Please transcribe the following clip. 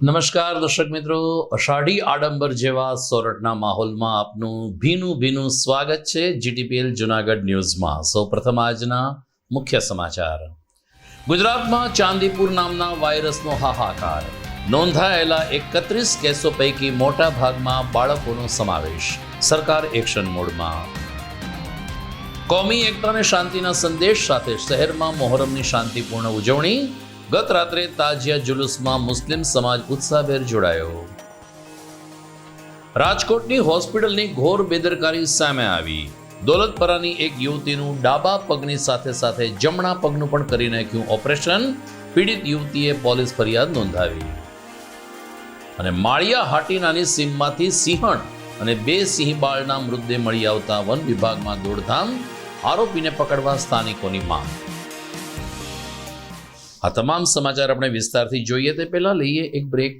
નમસ્કાર દર્શક મિત્રો, અષાઢી આડંબર જેવા સોરઠના માહોલમાં આપનું ભીનું સ્વાગત છે જીટીપીએલ જુનાગઢ ન્યૂઝમાં। સૌપ્રથમ આજના મુખ્ય સમાચાર। ગુજરાતમાં ચાંદીપુર નામના વાયરસનો હાહાકાર। નોંધાયેલા 31 કેસો પૈકી મોટા ભાગમાં બાળકોનો સમાવેશ। સરકાર એક્શન મોડમાં। કોમી એકતા અને શાંતિના સંદેશ સાથે શહેરમાં મોહરમની શાંતિપૂર્ણ ઉજવણી। ગત રાત્રે તાજિયા જુલુસમાં મુસ્લિમ સમાજ ઉત્સાહભેર જોડાયો। રાજકોટની હોસ્પિટલની ઘોર બેદરકારી સામે આવી। દોલતપરાની એક યુવતીનું ડાબા પગની સાથે જમણા પગનું પણ કરી નાખ્યું ઓપરેશન। પીડિત યુવતીએ પોલીસ ફરિયાદ નોંધાવી। અને માળિયા હાટીનાની સીમમાંથી સિંહણ અને 2 સિંહબાળના મૃતદેહ મળી આવતા વન વિભાગમાં દોડધામ। આરોપીને પકડવા સ્થાનિકોની માંગ। આ તમામ સમાચાર આપણે વિસ્તારથી જોઈએ તે પહેલા લઈએ એક બ્રેક।